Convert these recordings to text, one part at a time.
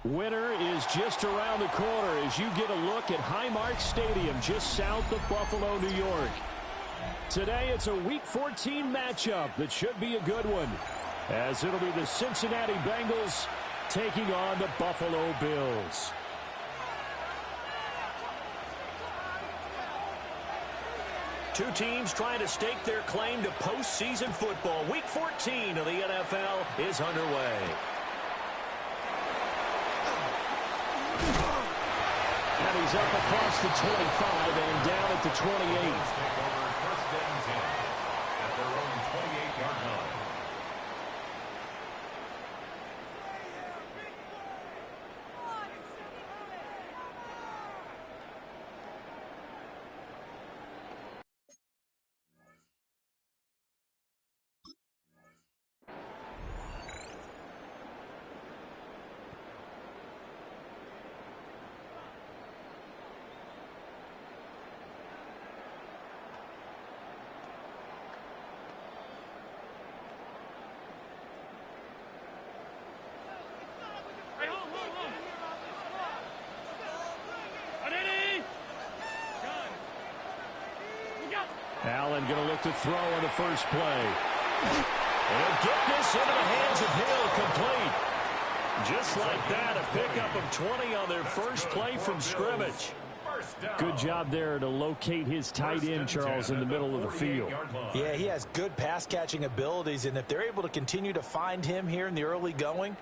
Winter is just around the corner as you get a look at Highmark Stadium just south of Buffalo, New York. Today it's a Week 14 matchup that should be a good one, as it'll be the Cincinnati Bengals taking on the Buffalo Bills. Two teams trying to stake their claim to postseason football. Week 14 of the NFL is underway. And he's up across the 25 and down at the 28. First down 10 at their own 28-yard line. Allen going to look to throw on the first play. He'll get this into the hands of Hill, complete. Just like that, a pickup of 20 on their first play from scrimmage. Good job there to locate his tight end, Charles, in the middle of the field. Yeah, he has good pass-catching abilities, and if they're able to continue to find him here in the early going,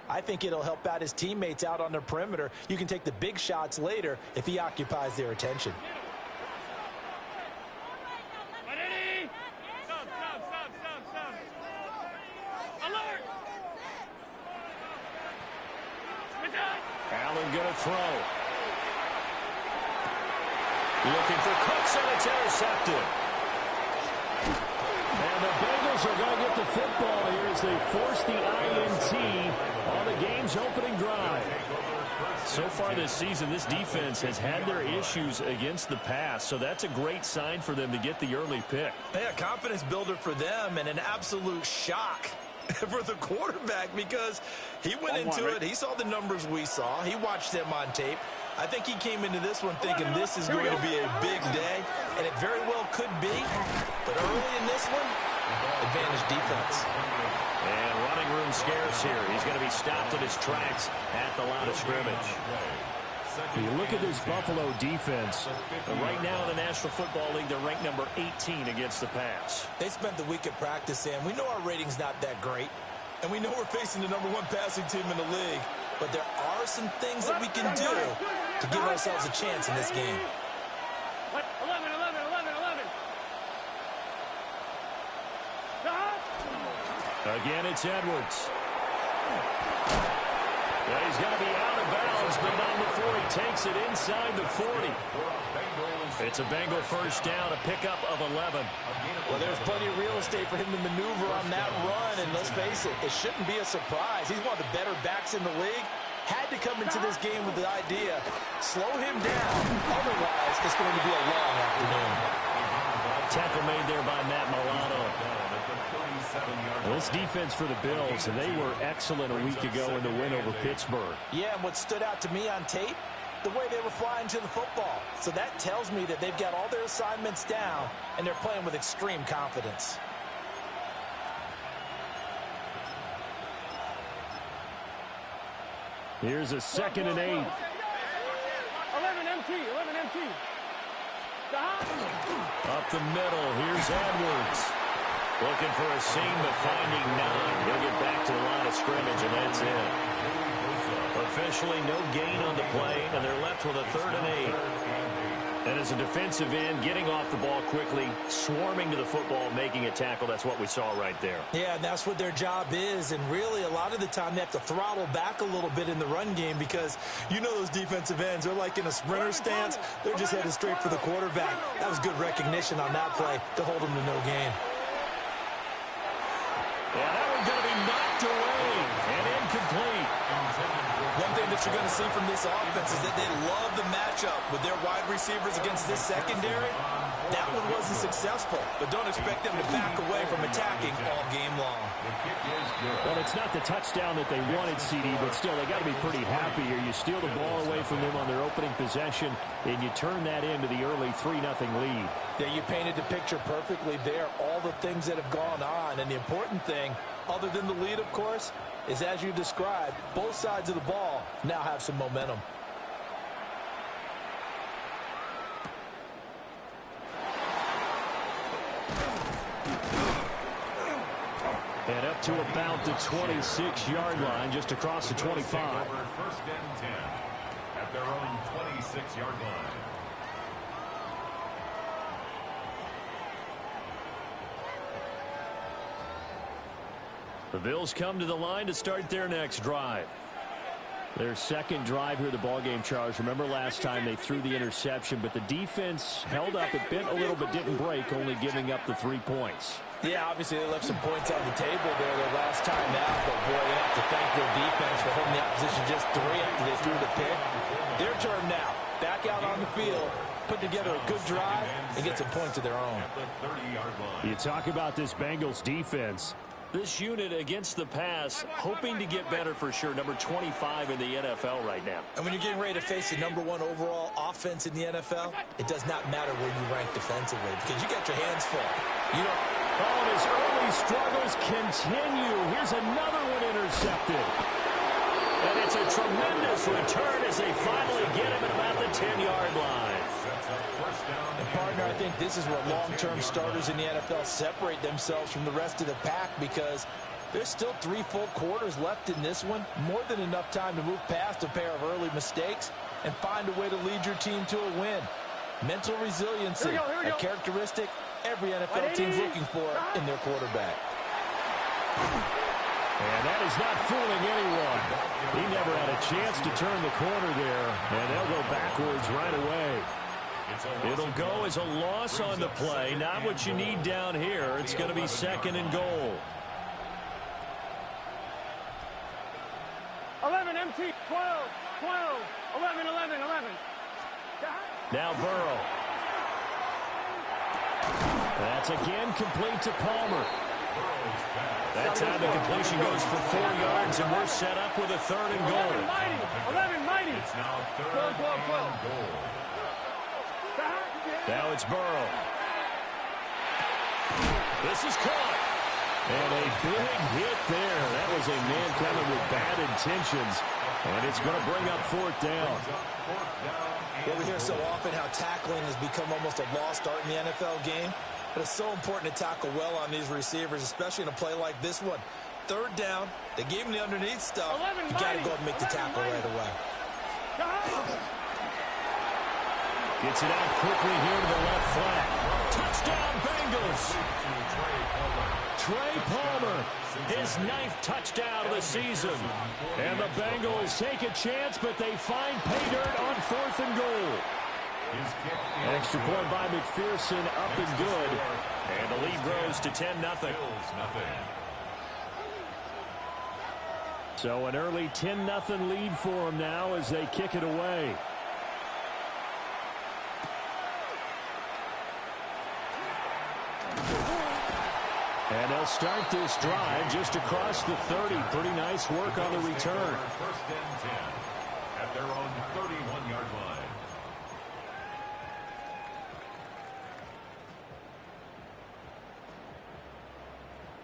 I think it'll help out his teammates out on the perimeter. You can take the big shots later if he occupies their attention. Allen going to throw. Looking for Cooks, and it's intercepted. And the Bengals are going to get the football here as they force the INT on the game's opening drive. So far this season, this defense has had their issues against the pass, so that's a great sign for them to get the early pick. Yeah, confidence builder for them and an absolute shock for the quarterback because he went into it. He saw the numbers we saw. He watched them on tape. I think he came into this one thinking this is going to be a big day, and it very well could be. But early in this one, advantage defense. And running room scarce here. He's going to be stopped in his tracks at the line of scrimmage. You look at this Buffalo defense. Right now in the National Football League, they're ranked number 18 against the pass. They spent the week at practice, and we know our rating's not that great. And we know we're facing the number 1 passing team in the league. But there are some things that we can do to give ourselves a chance in this game. 11. Again, it's Edwards. Yeah, he's going to be out of bounds, but not before he takes it inside the 40. It's a Bengal first down, a pickup of 11. Well, there's plenty of real estate for him to maneuver on that run, and let's face it, it shouldn't be a surprise. He's one of the better backs in the league. Had to come into this game with the idea, slow him down, otherwise it's going to be a long afternoon. Tackle made there by Matt Milano. Well, this defense for the Bills, and they were excellent a week ago in the win over Pittsburgh. Yeah, and what stood out to me on tape, the way they were flying to the football. So that tells me that they've got all their assignments down, and they're playing with extreme confidence. Here's a 2nd and 8. 11 MT. Up the middle, here's Edwards. Looking for a seam, but finding none. He'll get back to the line of scrimmage, and that's it. Officially no gain on the play, and they're left with a 3rd and 8. And as a defensive end, getting off the ball quickly, swarming to the football, making a tackle, that's what we saw right there. Yeah, and that's what their job is, and really a lot of the time they have to throttle back a little bit in the run game because you know those defensive ends, they're like in a sprinter stance. They're just headed straight for the quarterback. That was good recognition on that play to hold them to no gain. Yeah, that one's going to be knocked away and incomplete. One thing that you're going to see from this offense is that they love the matchup with their wide receivers against this secondary. That one wasn't successful, but don't expect them to back away from attacking all game long. Well, it's not the touchdown that they wanted, CD, but still, they got to be pretty happy here. You steal the ball away from them on their opening possession, and you turn that into the early 3-0 lead. Yeah, you painted the picture perfectly there, all the things that have gone on, and the important thing, other than the lead, of course, is as you described, both sides of the ball now have some momentum. And up to about the 26-yard line, just across the 25. First and 10 at their own 26-yard line. The Bills come to the line to start their next drive. Their second drive here, the ballgame, Charles. Remember last time they threw the interception, but the defense held up. It bent a little but didn't break, only giving up the 3 points. Yeah, obviously they left some points on the table there their last time out, but boy, they have to thank their defense for holding the opposition just 3 after they threw the pick. Their turn now. Back out on the field, put together a good drive, and get some points of their own. You talk about this Bengals defense. This unit against the pass, hoping to get better for sure. Number 25 in the NFL right now. And when you're getting ready to face the #1 overall offense in the NFL, it does not matter where you rank defensively because you got your hands full. You don't. Oh, and his early struggles continue. Here's another one intercepted. And it's a tremendous return as they finally get him at about the 10-yard line. And partner, I think this is where long-term starters in the NFL separate themselves from the rest of the pack because there's still 3 full quarters left in this one. More than enough time to move past a pair of early mistakes and find a way to lead your team to a win. Mental resiliency, a characteristic every NFL team's looking for in their quarterback. And that is not fooling anyone. He never had a chance to turn the corner there, and they'll go backwards right away. It'll go as a loss on the play. Not what you need down here. It's going to be 2nd and goal. 11 MT, 12, 12, 11, 11, 11. Now Burrow. That's again complete to Palmer. That time the completion goes for 4 yards, and we're set up with a 3rd and goal. 11, mighty. It's now 3rd and goal. Now it's Burrow. This is caught. And a big hit there. That was a man coming with bad intentions. And it's going to bring up 4th down. Well, we hear so often how tackling has become almost a lost art in the NFL game. But it's so important to tackle well on these receivers, especially in a play like this one. 3rd down, they gave him the underneath stuff. You got to go and make the tackle right away. Gets it out quickly here to the left flat. Touchdown, Bengals. Trey Palmer, his 9th touchdown of the season. And the Bengals take a chance, but they find pay dirt on 4th and goal. Extra point by McPherson, up and good. And the lead grows to 10-0. So an early 10-0 lead for them now as they kick it away. And they'll start this drive just across the 30. Pretty nice work on the return. 1st and 10 at their own 31-yard line.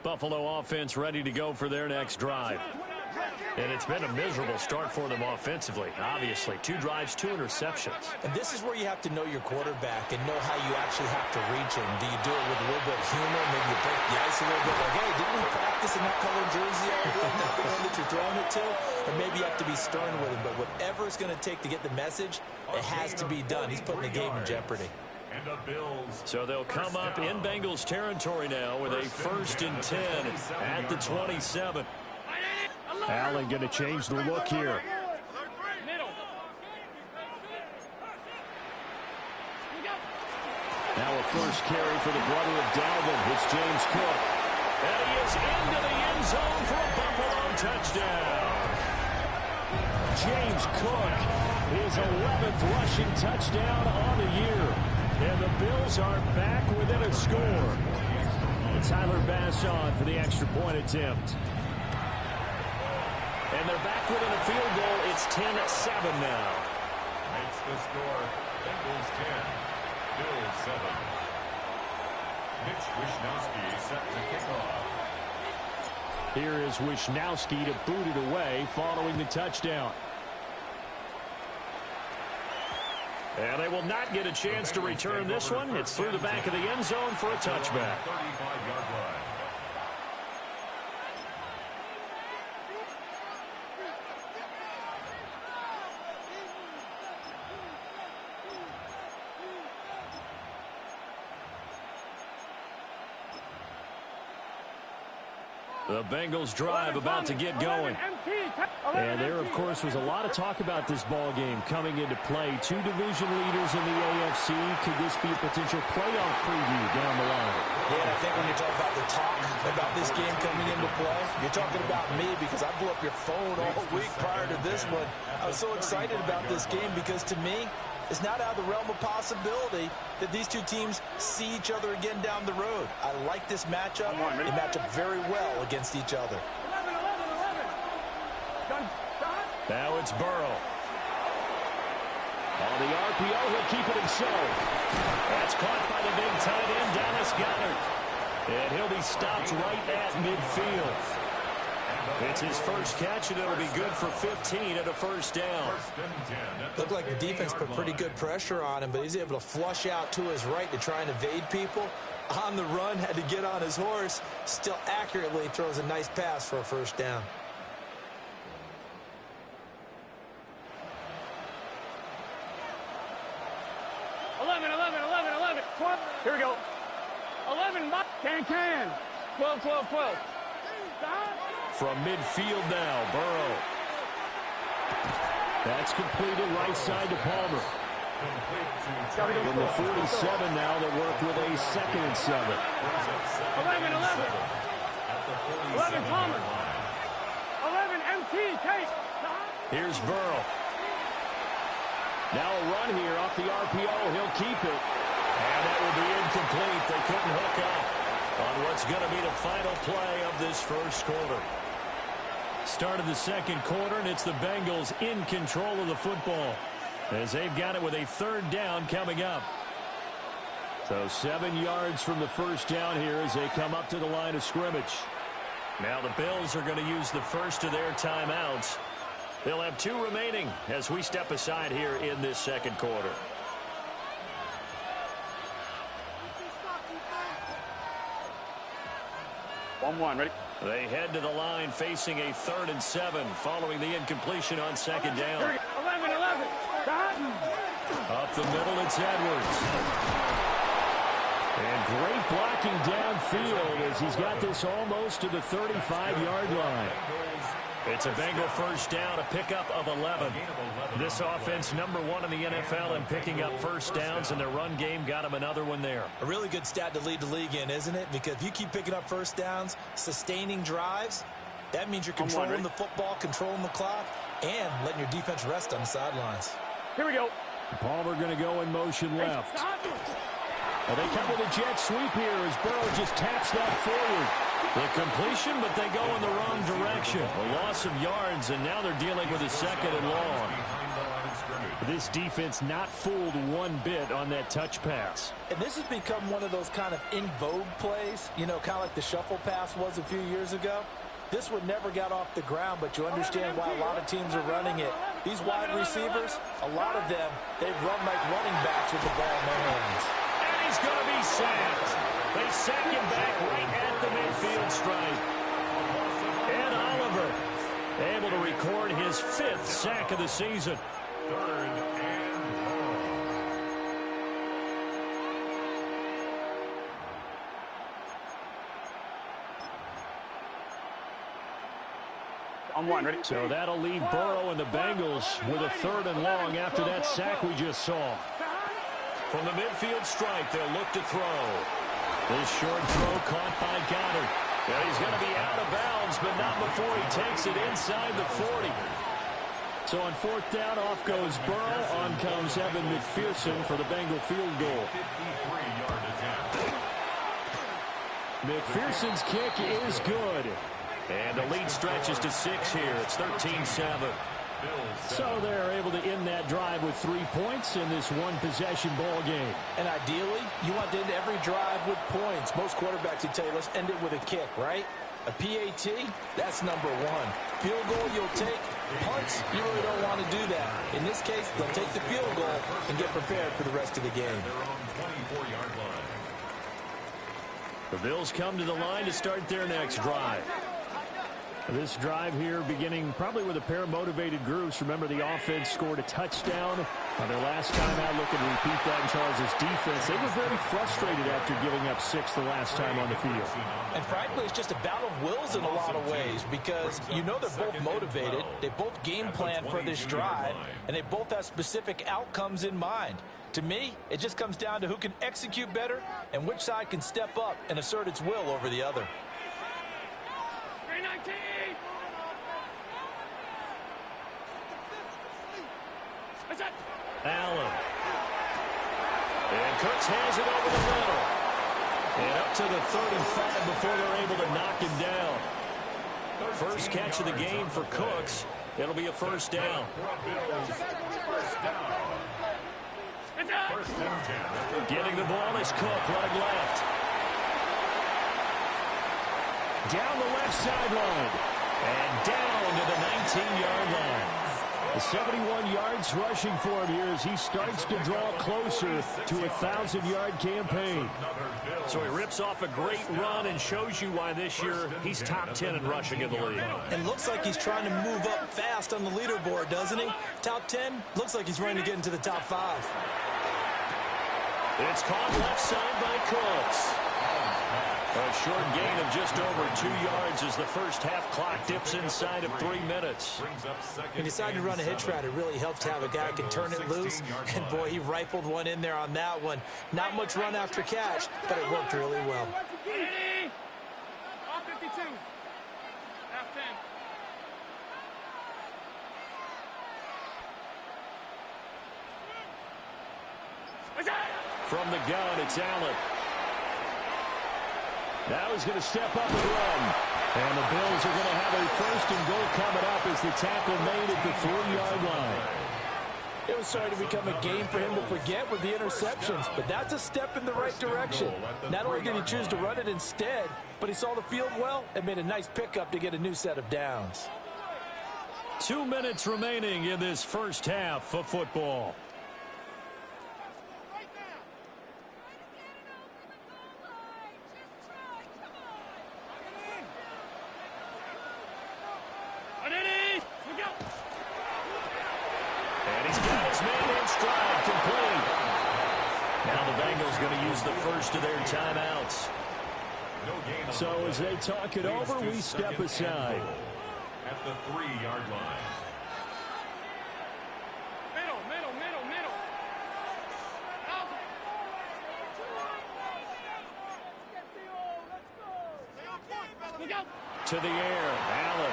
Buffalo offense ready to go for their next drive. And it's been a miserable start for them offensively, obviously. 2 drives, 2 interceptions. And this is where you have to know your quarterback and know how you actually have to reach him. Do you do it with a little bit of humor? Maybe you break the ice a little bit. Like, hey, didn't we practice in that colored jersey already? Not the one that you're throwing it to? Or maybe you have to be stern with him. But whatever it's going to take to get the message, it has to be done. He's putting the game in jeopardy. So they'll come up in Bengals territory now with a 1st and 10 at the 27. Allen going to change the look here. Now a first carry for the brother of Dalvin. It's James Cook. And he is into the end zone for a Buffalo touchdown. James Cook, his 11th rushing touchdown on the year. And the Bills are back within a score. Tyler Bass on for the extra point attempt. And they're back within a field goal. It's 10-7 now. Makes the score Bengals 10, Bills 7. Mitch Wishnowsky set to kick off. Here is Wishnowsky to boot it away following the touchdown. And they will not get a chance to return this one. It's through the back of the end zone for a touchback. 35-yard line. The Bengals drive about to get going. And there, of course, was a lot of talk about this ball game coming into play. Two division leaders in the AFC. Could this be a potential playoff preview down the line? Yeah, I think when you talk about the talk about this game coming into play, you're talking about me because I blew up your phone all week prior to this one. I was so excited about this game because, to me, it's not out of the realm of possibility that these two teams see each other again down the road. I like this matchup. They match up very well against each other. Now it's Burrow. On the RPO, he'll keep it himself. That's caught by the big tight end, Dallas Goedert. And he'll be stopped right at midfield. It's his first catch, and it'll be good for 15 and a first down. Looked like the defense put pretty good pressure on him, but he's able to flush out to his right to try and evade people. On the run, had to get on his horse. Still accurately throws a nice pass for a first down. Here we go. 11, can. 12. From midfield now, Burrow. That's completed right side to Palmer. From the 47 now, they work with a 2nd and 7. 11, Palmer. 11, MT, Case. Here's Burrow. Now a run here off the RPO. He'll keep it. And that will be incomplete. They couldn't hook up on what's going to be the final play of this first quarter. Start of the second quarter, and it's the Bengals in control of the football as they've got it with a 3rd down coming up. So 7 yards from the first down here as they come up to the line of scrimmage. Now the Bills are going to use the first of their timeouts. They'll have 2 remaining as we step aside here in this second quarter. Ready? They head to the line facing a 3rd and 7 following the incompletion on 2nd down. 11. Up the middle, it's Edwards. And great blocking downfield as he's got this almost to the 35-yard line. It's a Bengal first down, a pickup of 11. This offense #1 in the NFL in picking up first downs, and their run game got him another one there. A really good stat to lead the league in, isn't it? Because if you keep picking up first downs, sustaining drives, that means you're controlling the football, controlling the clock, and letting your defense rest on the sidelines. Here we go. Palmer going to go in motion left. Well, they come with a jet sweep here as Burrow just taps that forward. The completion, but they go in the wrong direction. A loss of yards, and now they're dealing with a 2nd and long. This defense not fooled one bit on that touch pass. And this has become one of those kind of in vogue plays, you know, kind of like the shuffle pass was a few years ago. This one never got off the ground, but you understand why a lot of teams are running it. These wide receivers, a lot of them, they've run like running backs with the ball in their hands. And he's going to be sacked. They sack him back right at the midfield stripe. And Oliver able to record his 5th sack of the season. 3rd and long. Ready? So that'll leave Burrow and the Bengals with a 3rd and long after that sack we just saw. From the midfield stripe, they'll look to throw. This short throw caught by Goddard. Well, he's going to be out of bounds, but not before he takes it inside the 40. So on fourth down, off goes Burrow. On comes Evan McPherson for the Bengal field goal. 53-yard attempt. McPherson's kick is good. And the lead stretches to 6 here. It's 13-7. So they're able to end that drive with 3 points in this one-possession ball game. And ideally, you want to end every drive with points. Most quarterbacks would tell you, let's end it with a kick, right? A PAT, that's number one. Field goal, you'll take. Punts, you really don't want to do that. In this case, they'll take the field goal and get prepared for the rest of the game. Their own 24-yard line. The Bills come to the line to start their next drive. This drive here beginning probably with a pair of motivated groups. Remember, the offense scored a touchdown on their last time out. Looking to repeat that in Charles' defense. They were very frustrated after giving up 6 the last time on the field. And frankly, it's just a battle of wills in a lot of ways because you know they're both motivated. They both game plan for this drive, and they both have specific outcomes in mind. To me, it just comes down to who can execute better and which side can step up and assert its will over the other. 319! Allen. And Cooks has it over the middle. And up to the 35 before they're able to knock him down. First catch of the game for Cooks. It'll be a first down. Getting the ball is Cook, running left. Down the left sideline. And down to the 19-yard line. 71 yards rushing for him here as he starts to draw closer to a 1,000-yard campaign. So he rips off a great run and shows you why this year he's top 10 in rushing in the league. And looks like he's trying to move up fast on the leaderboard, doesn't he? Top 10, looks like he's running to get into the top 5. It's caught left side by Cooks. A short gain of just over 2 yards as the first half clock dips inside of 3 minutes. He decided to run a hitch route. It really helped to have a guy who can turn it loose. And, boy, he rifled one in there on that one. Not much run after catch, but it worked really well. All 52. Half 10. From the gun, it's Allen. Now he's going to step up and run. And the Bills are going to have a first and goal coming up as the tackle made at the 3-yard line. It was starting to become a game for him to forget with the interceptions, but that's a step in the right direction. Not only did he choose to run it instead, but he saw the field well and made a nice pickup to get a new set of downs. 2 minutes remaining in this first half of football. And he's got his man in stride, complete. Now the Bengals going to use the first of their timeouts. So as they talk it over, we step aside. At the 3-yard line. Middle. Look out. To the air, Allen.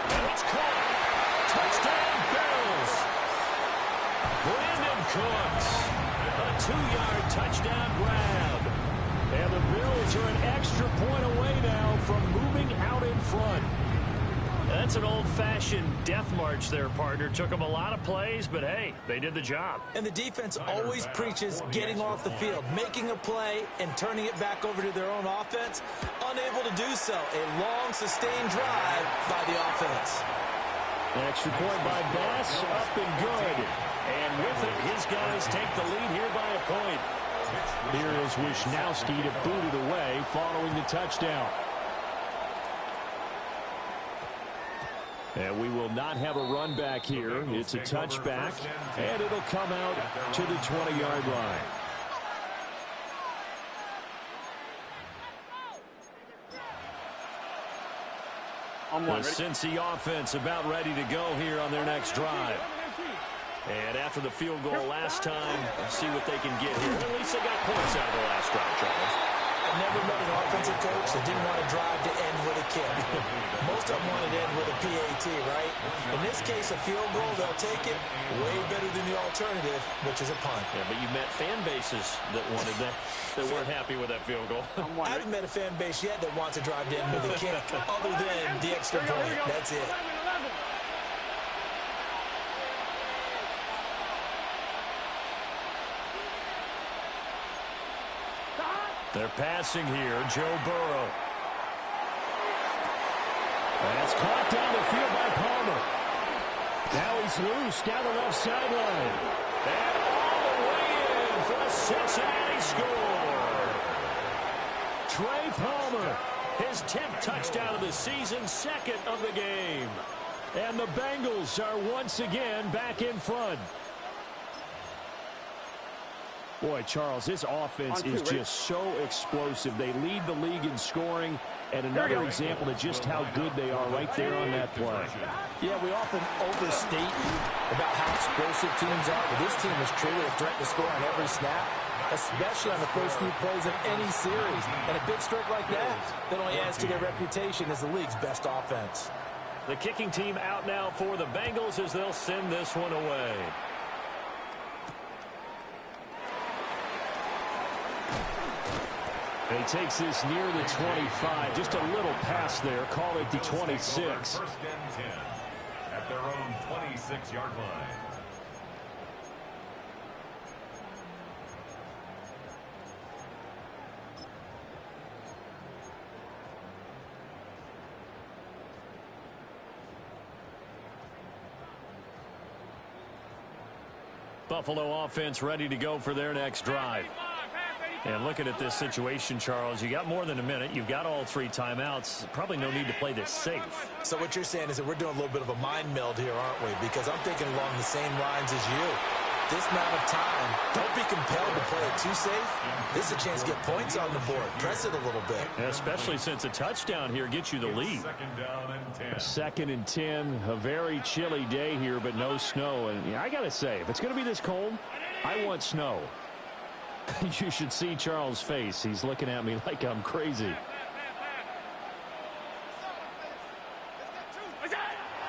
And it's caught. Touchdown, Bills. Brandon Cooks. A 2-yard touchdown grab. And the Bills are an extra point away now from moving out in front. That's an old-fashioned death march there, partner. Took them a lot of plays, but hey, they did the job. And the defense always preaches getting off the field, making a play, and turning it back over to their own offense. Unable to do so. A long, sustained drive by the offense. Extra point by Bass, up and good. And with it, his guys take the lead here by a point. Here is Wisnowski to boot it away following the touchdown. And we will not have a run back here. It's a touchback, and it'll come out to the 20-yard line. The Cincy offense about ready to go here on their next drive. And after the field goal last time, see what they can get here. At least they got points out of the last drive, Charles. I've never met an offensive coach that didn't want to drive to end with a kick. Most of them wanted to end with a PAT, right? In this case, a field goal, they'll take it. Way better than the alternative, which is a punt. Yeah, but you met fan bases that wanted that, that weren't happy with that field goal. I haven't met a fan base yet that wants to drive to end with a kick, other than the extra point. That's it. 11. They're passing here, Joe Burrow. That's caught down the field by Palmer. Now he's loose down the left sideline. And all the way in for a Cincinnati score. Trey Palmer, his 10th touchdown of the season, second of the game. And the Bengals are once again back in front. Boy, Charles, this offense is just so explosive. They lead the league in scoring, and another example of just how good they are right there on that play. Yeah, we often overstate about how explosive teams are, but this team is truly a threat to score on every snap, especially on the first few plays of any series. And a big streak like that only adds to their reputation as the league's best offense. The kicking team out now for the Bengals as they'll send this one away. He takes this near the 25. Just a little pass there. Call it the 26. First and 10 at their own 26-yard line. Buffalo offense ready to go for their next drive. And looking at this situation, Charles, you got more than a minute. You've got all three timeouts. Probably no need to play this safe. So what you're saying is that we're doing a little bit of a mind meld here, aren't we? Because I'm thinking along the same lines as you. This amount of time, don't be compelled to play it too safe. This is a chance to get points on the board. Press it a little bit. Yeah, especially since a touchdown here gets you the lead. Second down and 10. Second and 10. A very chilly day here, but no snow. And yeah, I got to say, if it's going to be this cold, I want snow. You should see Charles' face. He's looking at me like I'm crazy.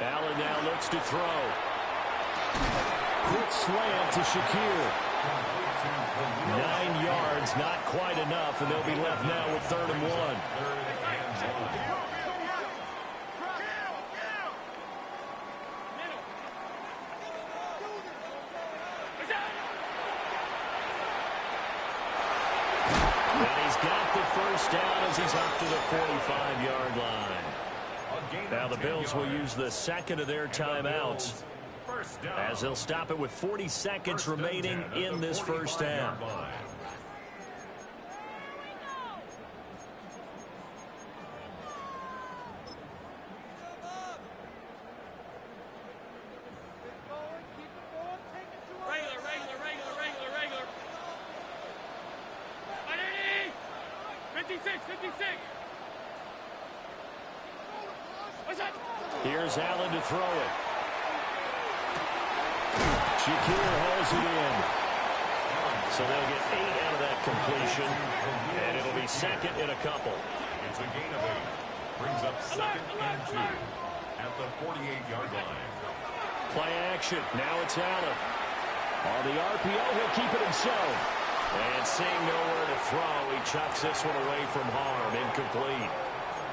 Allen now looks to throw. Quick slant to Shakir. 9 yards, not quite enough, and they'll be left now with 3rd and 1. First down as he's up to the 45-yard line. Now the Bills will use the second of their timeouts as they'll stop it with 40 seconds remaining in this first half. Here's Allen to throw it. Shakir holds it in. So they'll get 8 out of that completion, and it'll be second and a couple. It's a gain of 8. Brings up second and 2 at the 48-yard line. Play action. Now it's Allen. On the RPO, he'll keep it himself. And seeing nowhere to throw, he chucks this one away from harm. Incomplete.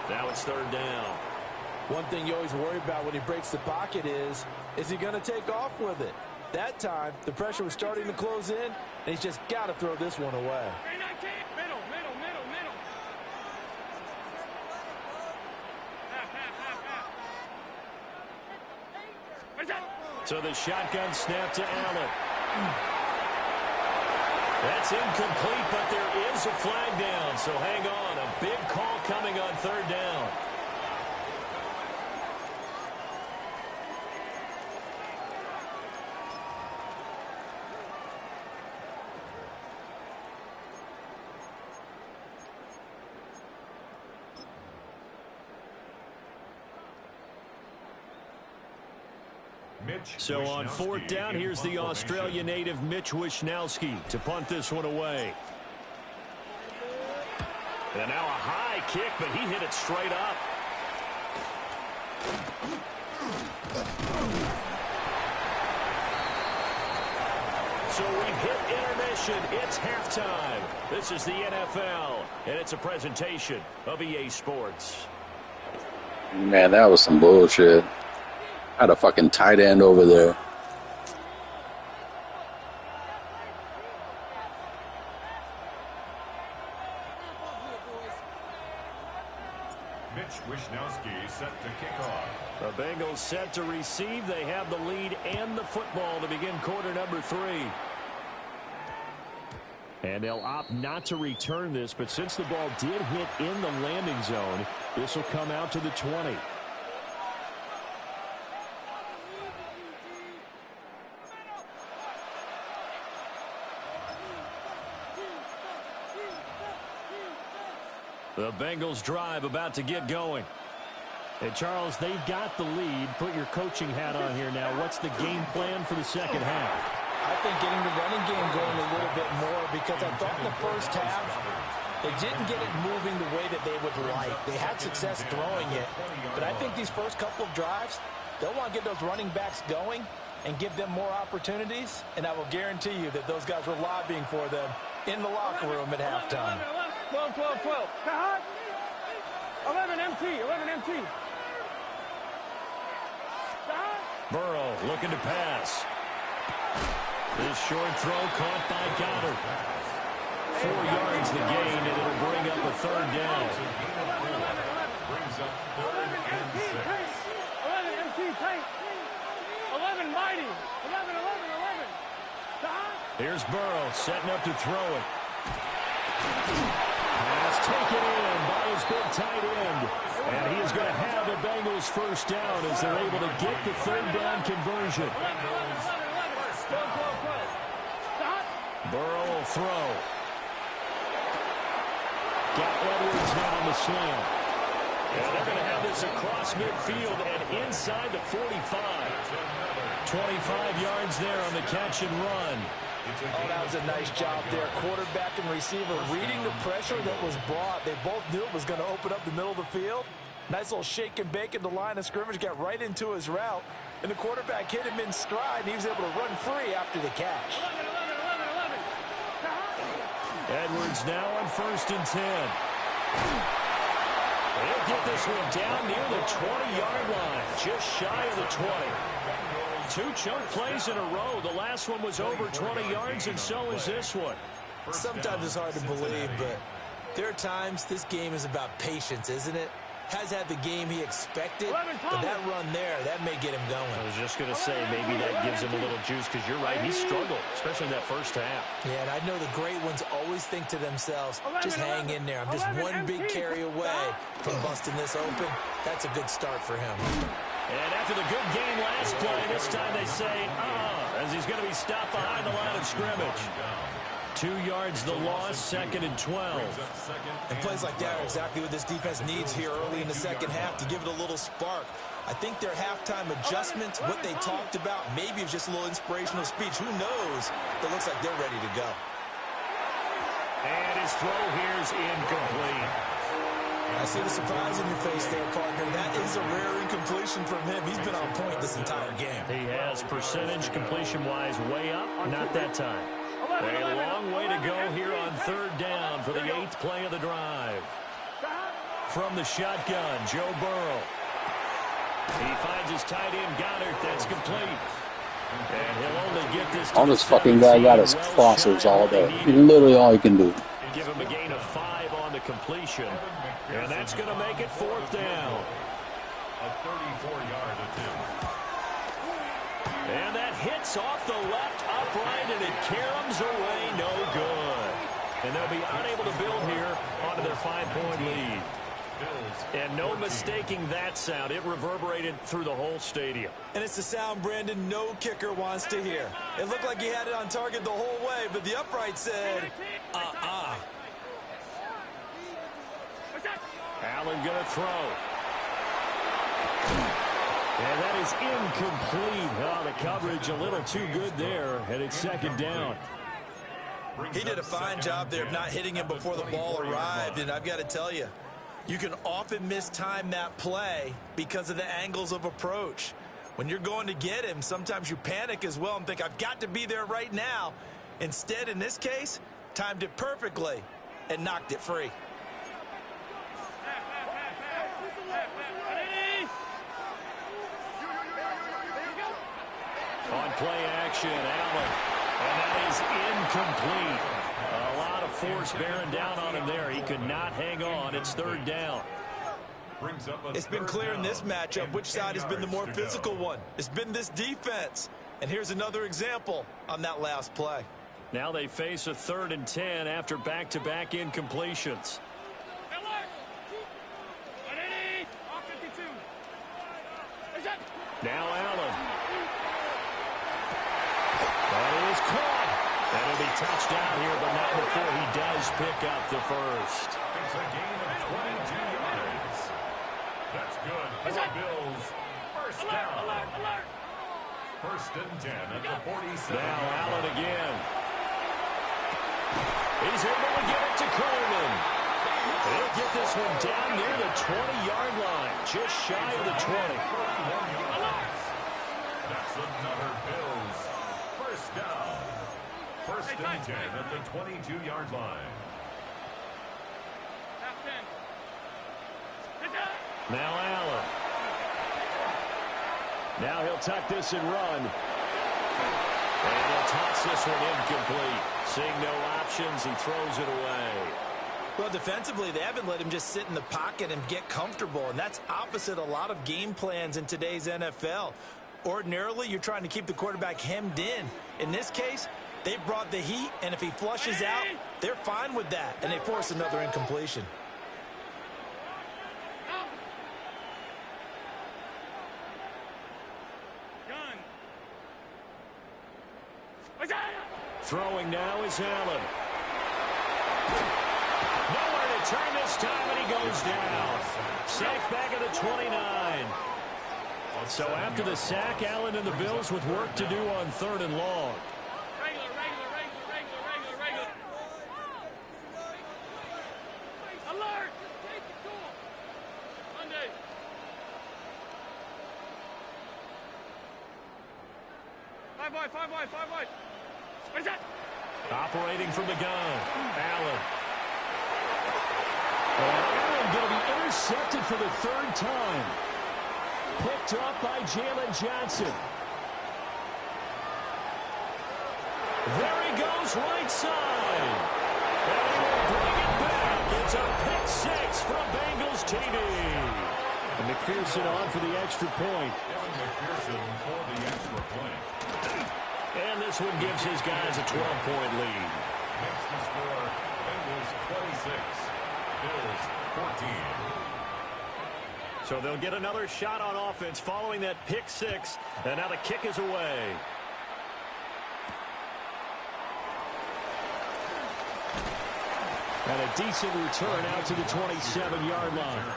Now it's 3rd down. One thing you always worry about when he breaks the pocket is he going to take off with it? That time, the pressure was starting to close in, and he's just got to throw this one away. Middle. So the shotgun snap to Allen. That's incomplete, but there is a flag down, so hang on. A big call coming on 3rd down. So on 4th down, here's the Australia native Mitch Wishnowsky to punt this one away. And now a high kick, but he hit it straight up. So we've hit intermission. It's halftime. This is the NFL, and it's a presentation of EA Sports. Man, that was some bullshit. I had a fucking tight end over there. Mitch Wishnowsky set to kick off. The Bengals set to receive. They have the lead and the football to begin quarter number 3. And they'll opt not to return this, but since the ball did hit in the landing zone, this will come out to the 20. The Bengals drive about to get going. And Charles, they've got the lead. Put your coaching hat on here now. What's the game plan for the second half? I think getting the running game going a little bit more, because I thought in the first half they didn't get it moving the way that they would like. They had success throwing it, but I think these first couple of drives, they'll want to get those running backs going and give them more opportunities, and I will guarantee you that those guys were lobbying for them in the locker room at halftime. 12, 12, 12. 11 MT, 11 MT. Burrow looking to pass. This short throw caught by Goddard. 4 yards the gain, and it'll bring up a third down. Brings up 3rd and 6. 11 MT, tight. 11 mighty. 11, 11, 11. Here's Burrow setting up to throw it. Pass taken in by his big tight end. And he is going to have the Bengals first down as they're able to get the third down conversion. Burrow will throw. Got Edwards now on the slant. And they're going to have this across midfield and inside the 45. 25 yards there on the catch and run. Oh, that was a nice job there. Quarterback and receiver reading the pressure that was brought. They both knew it was going to open up the middle of the field. Nice little shake and bake in the line of scrimmage. Got right into his route. And the quarterback hit him in stride, and he was able to run free after the catch. Edwards now on 1st and 10. They'll get this one down near the 20-yard line, just shy of the 20. 2 chunk plays in a row. The last one was over 20 yards, and so is this one. Sometimes it's hard to believe, but there are times this game is about patience, isn't it? Has had the game he expected, but that run there, that may get him going. I was just going to say, maybe that gives him a little juice, because you're right, he struggled, especially in that first half. Yeah, and I know the great ones always think to themselves, just hang in there. I'm just one big carry away from busting this open. That's a good start for him. And after the good game last play, this time they say, as he's going to be stopped behind the line of scrimmage. 2 yards the loss, 2nd and 12. And plays like that are exactly what this defense needs here early in the second half to give it a little spark. I think their halftime adjustments, what they talked about, maybe it's just a little inspirational speech. Who knows? But it looks like they're ready to go. And his throw here is incomplete. I see the surprise in your face there, partner. That is a rare incompletion from him. He's been on point this entire game. He has percentage completion-wise way up, not that time. A long way to go here on 3rd down for the 8th play of the drive. From the shotgun, Joe Burrow. He finds his tight end, Goddard. That's complete. And he'll only get this to All this fucking guy got is crosses all day. Literally all he can do. Give him a gain of 5 on the completion. And that's going to make it 4th down. A 34-yard attempt. And that hits off the left upright, and it caroms away, no good. And they'll be unable to build here onto their 5-point lead. And no mistaking that sound. It reverberated through the whole stadium. And it's the sound, Brandon, no kicker wants to hear. It looked like he had it on target the whole way, but the upright said, Allen going to throw. And that is incomplete. Oh, the coverage a little too good there, and it's 2nd down. Brings He did a up fine 2nd job there of and not 10 hitting him at the before the ball 24-yard arrived. line. And I've got to tell you, you can often mistime that play because of the angles of approach. When you're going to get him, sometimes you panic as well and think, I've got to be there right now. Instead, in this case, timed it perfectly and knocked it free. On play action, Allen. And that is incomplete. A lot of force bearing down on him there. He could not hang on. It's 3rd down. It's been clear in this matchup which side has been the more physical one. It's been this defense. And here's another example on that last play. Now they face a 3rd and 10 after back-to-back incompletions. Now Allen. That is caught. That'll be touchdown here, but not before he does pick up the first. It's a gain of 22 yards. That's good for the Bills. First down. First and 10 at the 47. Now Allen again. He's able to get it to Coleman. He'll get this one down near the 20-yard line, just shy of the 20. That's another Bills. First down. First and 10 at the 22-yard line. Now Allen. Now he'll tuck this and run. And he'll toss this one incomplete. Seeing no options, he throws it away. Well, defensively, they haven't let him just sit in the pocket and get comfortable, and that's opposite a lot of game plans in today's NFL. Ordinarily, you're trying to keep the quarterback hemmed in. In this case, they brought the heat, and if he flushes out, they're fine with that, and they force another incompletion. Throwing now is Allen. Nowhere to turn this time, and he goes down. Sacked back at the 29. So after the sack, Allen and the Bills with work to do on 3rd and long. Alert! Take the call. Monday. Five wide. Where's that? Operating from the gun, Allen. And Allen going to be intercepted for the 3rd time. Picked up by Jalen Johnson. There he goes, right side. And he will bring it back. It's a pick 6 from Bengals TV. And McPherson on for the extra point. McPherson for the extra point. And this one gives his guys a 12-point lead. Makes the score Bengals 26, Bills 14. So they'll get another shot on offense following that pick 6. And now the kick is away. And a decent return out to the 27-yard line.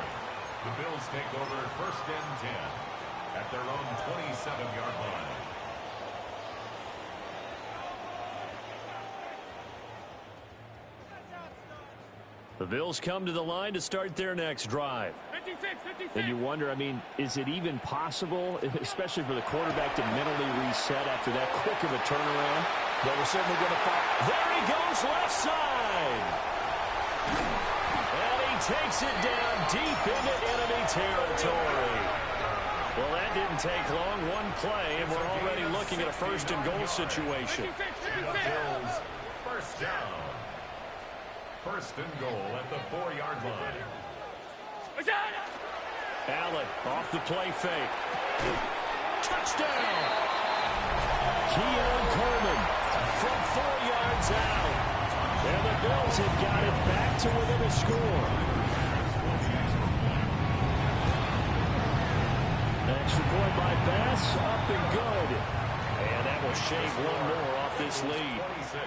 The Bills take over 1st and 10 at their own 27-yard line. The Bills come to the line to start their next drive. 56. And you wonder, I mean, is it even possible, especially for the quarterback, to mentally reset after that quick of a turnaround? Well, we're certainly going to fight. There he goes, left side. And he takes it down deep into enemy territory. Well, that didn't take long. One play, and we're already looking at a 1st and goal situation. The Bills first down. 1st and goal at the 4-yard line. Allen off the play fake. Touchdown! Keon Coleman from 4 yards out. And the Bills have got it back to within a score. Extra point by Bass, up and good. And that will shave one more off this lead. 26,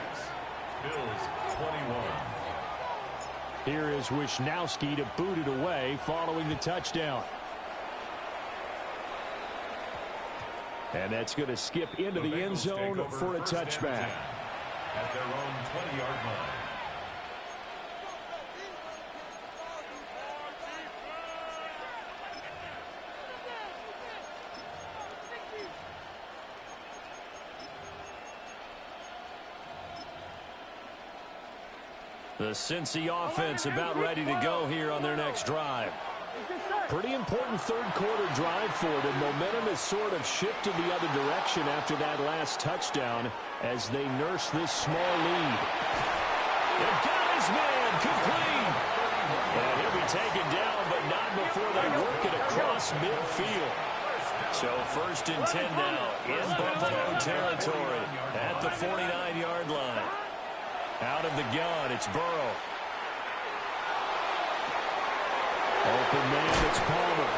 Bills 21. Here is Wisnowski to boot it away following the touchdown. And that's going to skip into the end zone for a touchback. at their own 20-yard line. The Cincy offense about ready to go here on their next drive. Pretty important third quarter drive for them. Momentum has sort of shifted the other direction after that last touchdown as they nurse this small lead. They've got his man complete. And he'll be taken down, but not before they work it across midfield. So 1st and 10 now in Buffalo territory at the 49-yard line. Out of the gun, it's Burrow. Open man, it's Palmer.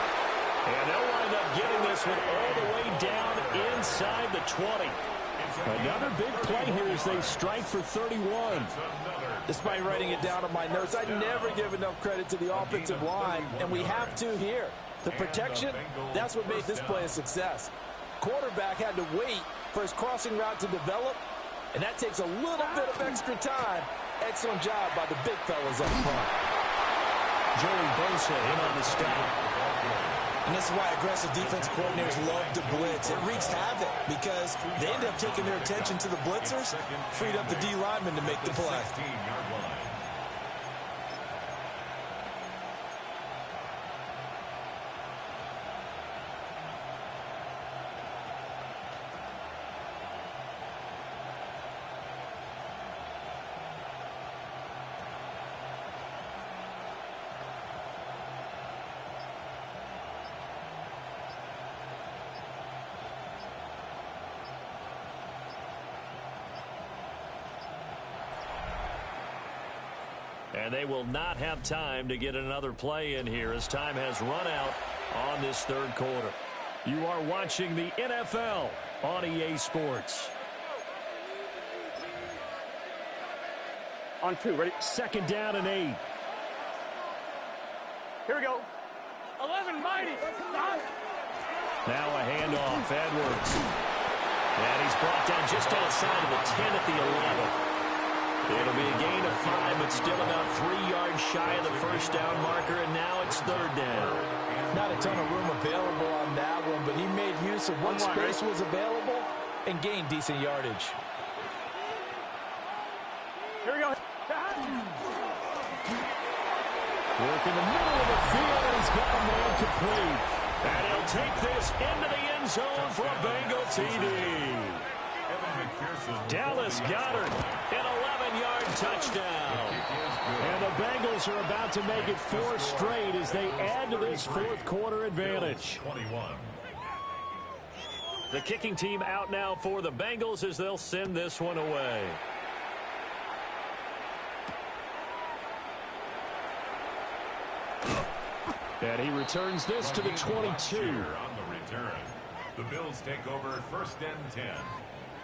And they'll wind up getting this one all the way down inside the 20. Another big play here as they strike for 31. Despite writing it down on my notes, I never give enough credit to the offensive line, and we have to here. The protection, that's what made this play a success. Quarterback had to wait for his crossing route to develop, and that takes a little bit of extra time. Excellent job by the big fellas up front. Joey Bosa in on the stop. And this is why aggressive defense coordinators love to blitz. It wreaks havoc because they end up taking their attention to the blitzers, freed up the D lineman to make the play. And they will not have time to get another play in here as time has run out on this third quarter. You are watching the NFL on EA Sports. On 2, ready? 2nd down and 8. Here we go. 11 mighty. Now a handoff, Edwards. And he's brought down just outside of the 10 at the 11. It'll be a gain of 5, but still about 3 yards shy of the first down marker, and now it's 3rd down. Not a ton of room available on that one, but he made use of what space was available and gained decent yardage. Here we go. Work in the middle of the field, and he's got a man complete. And he'll take this into the end zone for a Bengal TD. Dallas Goedert, an 11-yard touchdown. And the Bengals are about to make it 4 straight as they add to this fourth quarter advantage. The kicking team out now for the Bengals as they'll send this one away. And he returns this to the 22. On the return, the Bills take over 1st and 10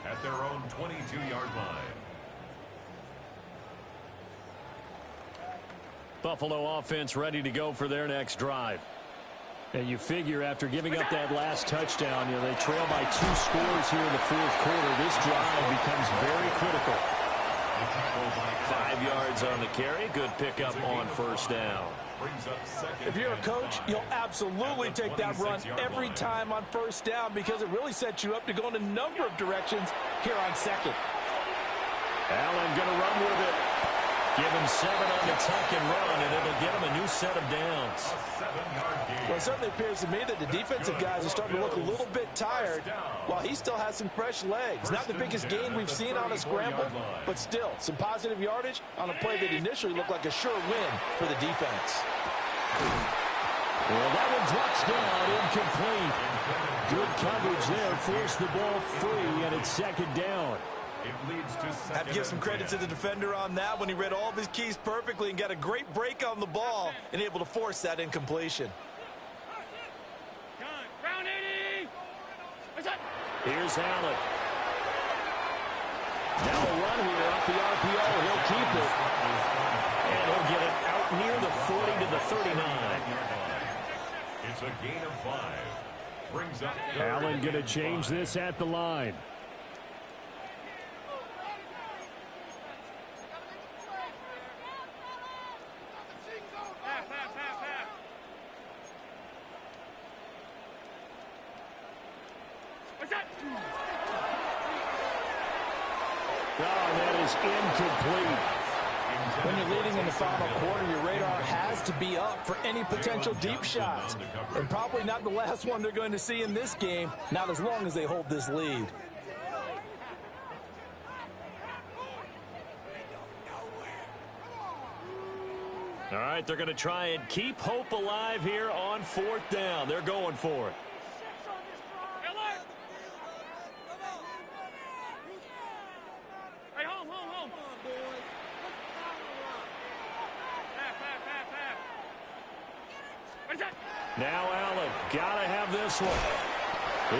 at their own 22-yard line. Buffalo offense ready to go for their next drive. And you figure after giving up that last touchdown, they trail by 2 scores here in the fourth quarter. This drive becomes very critical. 5 yards on the carry. Good pickup on 1st down. If you're a coach, you'll absolutely take that run every time on 1st down because it really sets you up to go in a number of directions here on 2nd. Allen going to run with it. Give him 7 on the tuck and run, and it'll get him a new set of downs. Well, it certainly appears to me that the defensive guys are starting to look a little bit tired while he still has some fresh legs. Not the biggest gain we've seen on a scramble, but still some positive yardage on a play that initially looked like a sure win for the defense. Well, that one drops down, incomplete. Good coverage there, forced the ball free, and it's 2nd down. Have to give some credit to the defender on that when he read all of his keys perfectly and got a great break on the ball and able to force that incompletion. Round 80. Here's Allen. Now a run here off the RPO. He'll keep it. And he'll get it out near the 40 to the 39. It's a gain of 5. Brings up Allen going to change this at the line. Oh, that is incomplete. When you're leading in the final quarter, your radar has to be up for any potential deep shots. And probably not the last one they're going to see in this game, not as long as they hold this lead. All right, they're going to try and keep hope alive here on 4th down. They're going for it. Hey, home. Now Allen, got to have this one.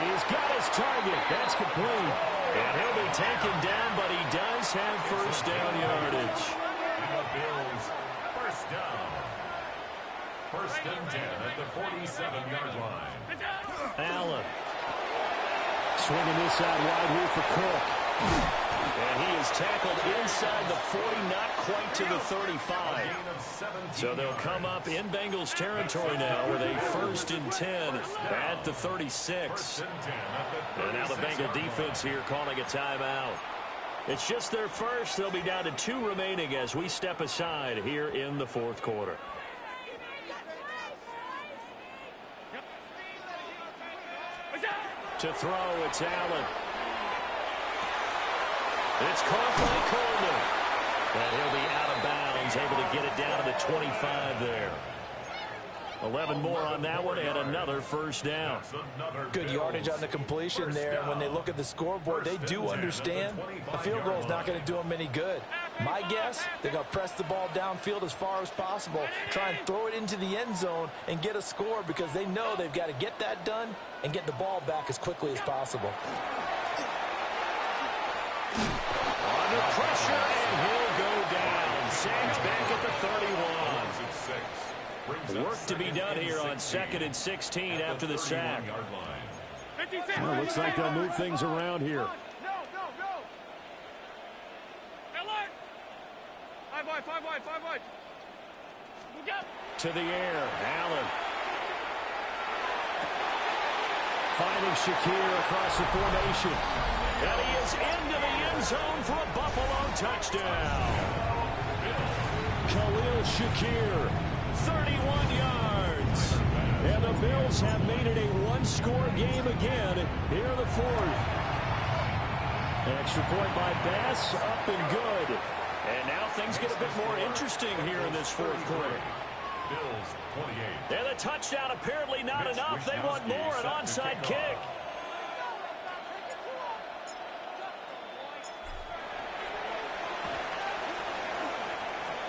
He's got his target. That's complete. And he'll be taken down, but he does have first down yardage. And the Bills, first down. 1st and 10 at the 47-yard line. Allen. Swinging this out wide here for Cook. And he is tackled inside the 40, not quite to the 35. So they'll come up in Bengals territory now with a 1st and 10 at the 36. And now the Bengal defense here calling a timeout. It's just their first. They'll be down to 2 remaining as we step aside here in the 4th quarter. To throw, it's Allen. It's caught by Coleman. And he'll be out of bounds, able to get it down to the 25 there. 11 more on that one and another first down. Good yardage on the completion there. And when they look at the scoreboard, they do understand a field goal is not going to do them any good. My guess, they're going to press the ball downfield as far as possible, try and throw it into the end zone and get a score because they know they've got to get that done and get the ball back as quickly as possible. Under pressure, and he'll go down. Saints back at the 31. Work to be done here on 2nd and 16 after the sack. Well, looks like they'll move things around here. Go. Alert. 5 wide. To the air, Allen. Finding Shakir across the formation. And he is into the end zone for a Buffalo touchdown. Khalil Shakir, 31 yards. And the Bills have made it a one-score game again here in the 4th. Extra point by Bass, up and good. And now things get a bit more interesting here in this 4th quarter. Bills 28. And the touchdown apparently not enough. They want more, an onside kick.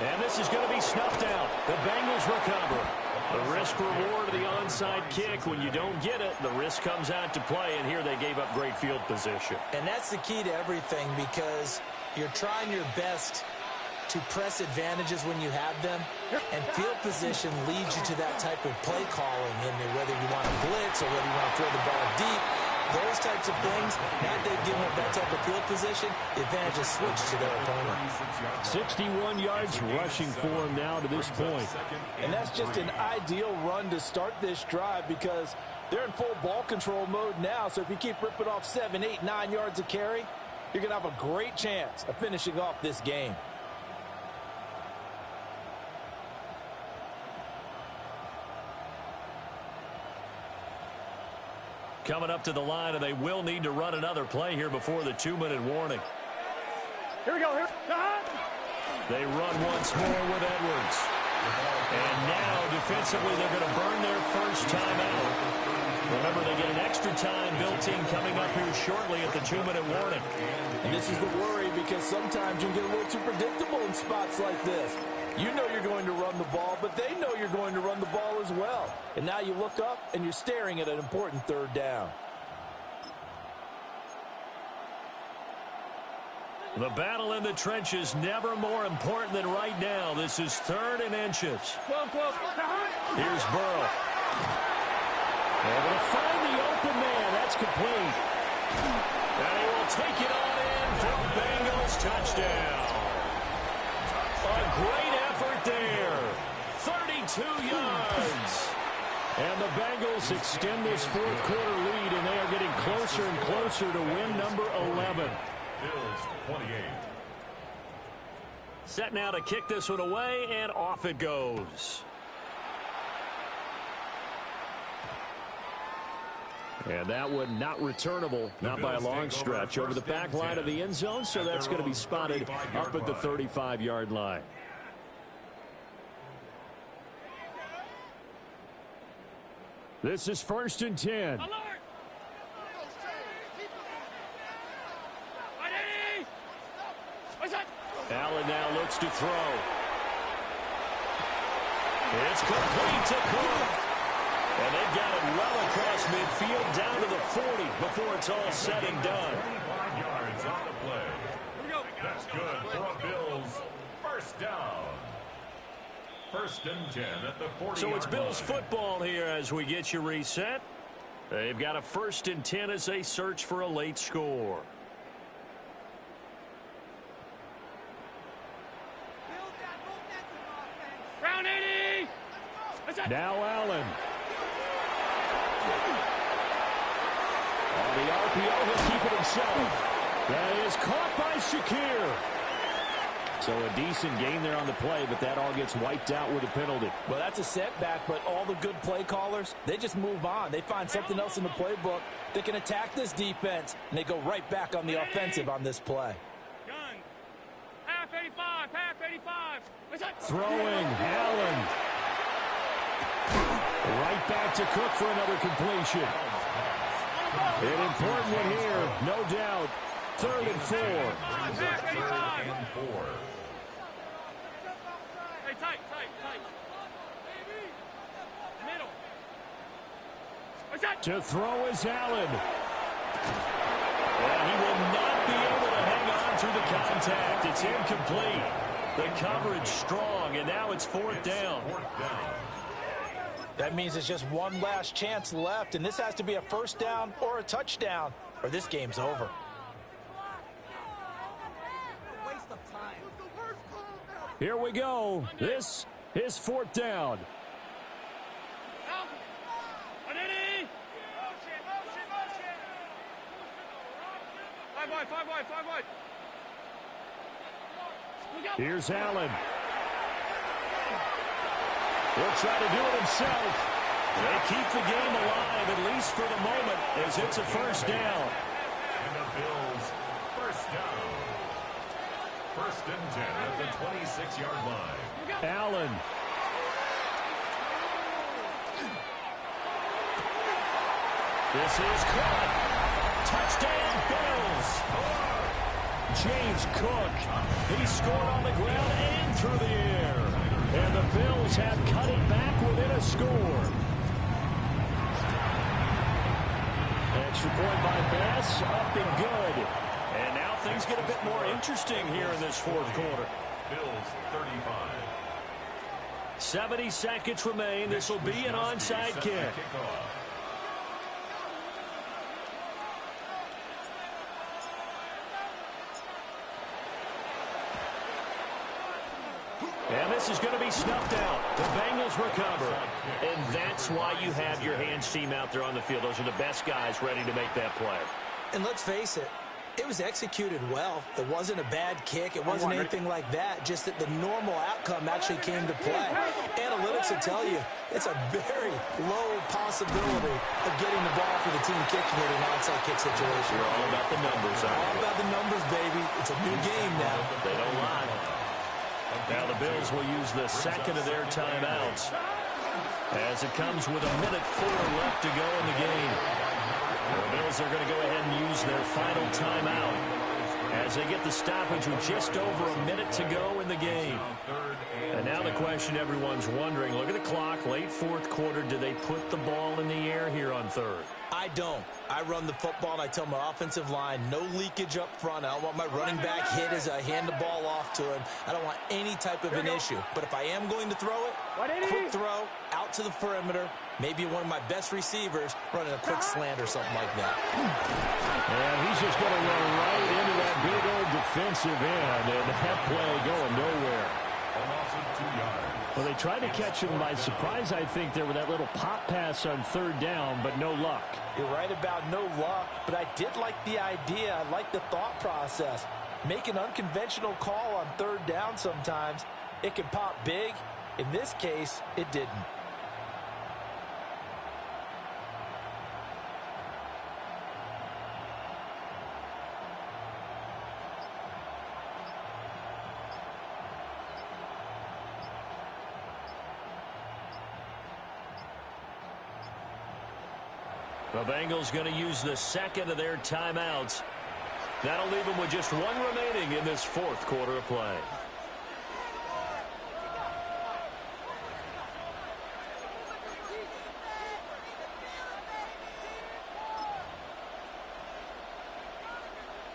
And this is going to be snuffed out. The Bengals recover. The risk-reward of the onside kick. When you don't get it, the risk comes out to play, and here they gave up great field position. And that's the key to everything because you're trying your best to press advantages when you have them, and field position leads you to that type of play calling, and whether you want to blitz or whether you want to throw the ball deep, those types of things, now they've given up that type of field position, the advantage is switched to their opponent. 61 yards rushing for him now to this point. And that's just an ideal run to start this drive because they're in full ball control mode now, so if you keep ripping off 7, 8, 9 yards a carry, you're going to have a great chance of finishing off this game. Coming up to the line, and they will need to run another play here before the 2-minute warning. Here we go. They run once more with Edwards. And now, defensively, they're going to burn their first timeout. Remember, they get an extra time built-in coming up here shortly at the 2-minute warning. And this is the worry because sometimes you get a little too predictable in spots like this. You know you're going to run the ball, but they know you're going to run the ball as well. And now you look up, and you're staring at an important 3rd down. The battle in the trenches never more important than right now. This is 3rd and inches. Close. Here's Burrow. Able to find the open man. That's complete. And he will take it on in for Bengals touchdown. A great effort there. 32 yards. And the Bengals extend this fourth quarter lead, and they are getting closer and closer to win number 11. Bills 28. Set now to kick this one away, and off it goes. And that one not returnable, not by a long stretch, over the back line of the end zone, so that's going to be spotted up at the 35-yard line. This is 1st and 10. Allen now looks to throw. It's complete to Cook. And they've got it well across midfield down to the 40 before it's all said and done. 25 yards on the play. That's good for a Bills first down. 1st and 10 at the 40. So it's Bills football here as we get you reset. They've got a 1st and 10 as they search for a late score. Round 80. Now Allen. On the RPO, he'll keep it himself. That is caught by Shakir. So a decent gain there on the play, but that all gets wiped out with a penalty. Well, that's a setback, but all the good play callers, they just move on. They find something else in the playbook. They can attack this defense, and they go right back on the offensive on this play. Gun. Half 85. Half 85. Throwing, Allen. Right back to Cook for another completion. An important one here, no doubt. 3rd and 4. Half 85. And 4. Hey, tight. Middle. To throw is Allen. And he will not be able to hang on through the contact. It's incomplete. The coverage strong, and now it's 4th down. That means it's just one last chance left, and this has to be a first down or a touchdown, or this game's over. Here we go. This is 4th down. Five wide. Here's Allen. He'll try to do it himself. They keep the game alive, at least for the moment, as it's a first down. And the Bills first down. 1st and 10 at the 26-yard line. Allen. This is caught. Touchdown, Bills. James Cook. He scored on the ground and through the air. And the Bills have cut it back within a score. Extra point by Bass, up and good. And now things get a bit more interesting here in this fourth quarter. Bills 35. 70 seconds remain. This will be an onside kick. And this is going to be snuffed out. The Bengals recover. And that's why you have your hands team out there on the field. Those are the best guys ready to make that play. And let's face it, it was executed well. It wasn't a bad kick. It wasn't anything like that. Just that the normal outcome actually came to play. Analytics will tell you it's a very low possibility of getting the ball for the team kicking it in an onside kick situation. You're all about the numbers, aren't you? All about the numbers, baby. It's a new game now. They don't lie. Now the Bills will use the second of their timeouts as it comes with 1:04 left to go in the game. The Bills are going to go ahead and use their final timeout as they get the stoppage with just over a minute to go in the game. And now the question everyone's wondering, look at the clock, late fourth quarter, do they put the ball in the air here on third? I don't. I run the football, and I tell my offensive line, no leakage up front. I don't want my running back hit as I hand the ball off to him. I don't want any type of an issue. But if I am going to throw it, quick throw, out to the perimeter, maybe one of my best receivers running a quick slant or something like that. And he's just going to run right into that big old defensive end, and that play going nowhere. A loss of 2 yards. Well, they tried to catch him by surprise, I think, there with that little pop pass on third down, but no luck. You're right about no luck, but I did like the idea. I like the thought process. Make an unconventional call on third down sometimes. It can pop big. In this case, it didn't. The Bengals going to use the second of their timeouts. That'll leave them with just one remaining in this fourth quarter of play.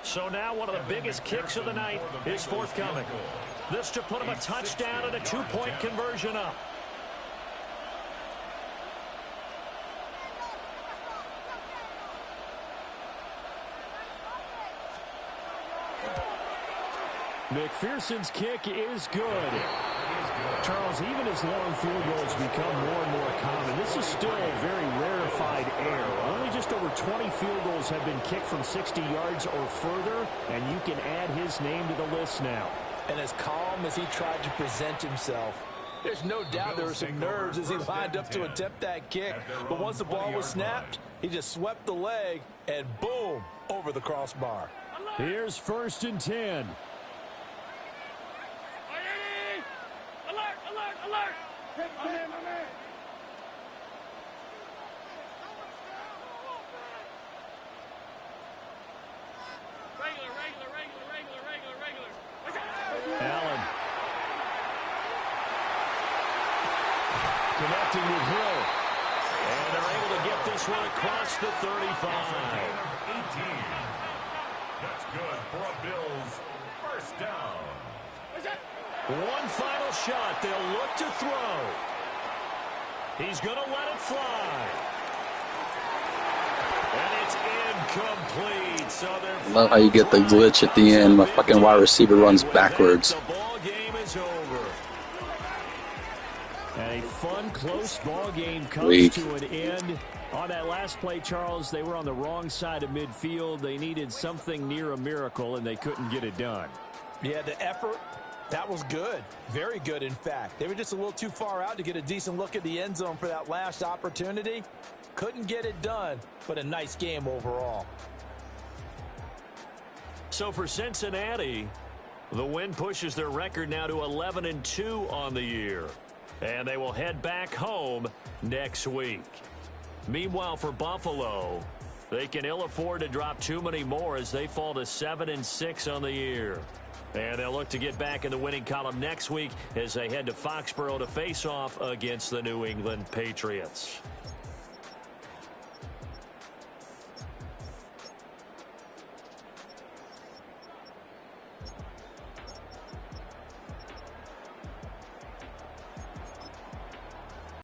So now one of the biggest kicks of the night is forthcoming. This to put them a touchdown and a two-point conversion up. McPherson's kick is good. Charles, even as long field goals become more and more common, this is still a very rarefied air. Only just over 20 field goals have been kicked from 60 yards or further, and you can add his name to the list now. And as calm as he tried to present himself, there's no doubt there were some nerves as he lined up to attempt that kick. But once the ball was snapped, he just swept the leg, and boom, over the crossbar. Here's 1st and 10. Alert! My man. Regular. Allen. Connecting with Hill. And they're able to get this one across the 35. 18. That's good for a Bills first down. One final shot. They'll look to throw. He's going to let it fly. And it's incomplete. So I love how you get the glitch at the end. My fucking wide receiver runs backwards. The ball game is over. A fun, close ball game comes to an end. On that last play, Charles, they were on the wrong side of midfield. They needed something near a miracle, and they couldn't get it done. Yeah, the effort, that was good. Very good, in fact. They were just a little too far out to get a decent look at the end zone for that last opportunity. Couldn't get it done, but a nice game overall. So for Cincinnati, the win pushes their record now to 11-2 on the year. And they will head back home next week. Meanwhile, for Buffalo, they can ill afford to drop too many more as they fall to 7-6 on the year. And they'll look to get back in the winning column next week as they head to Foxborough to face off against the New England Patriots.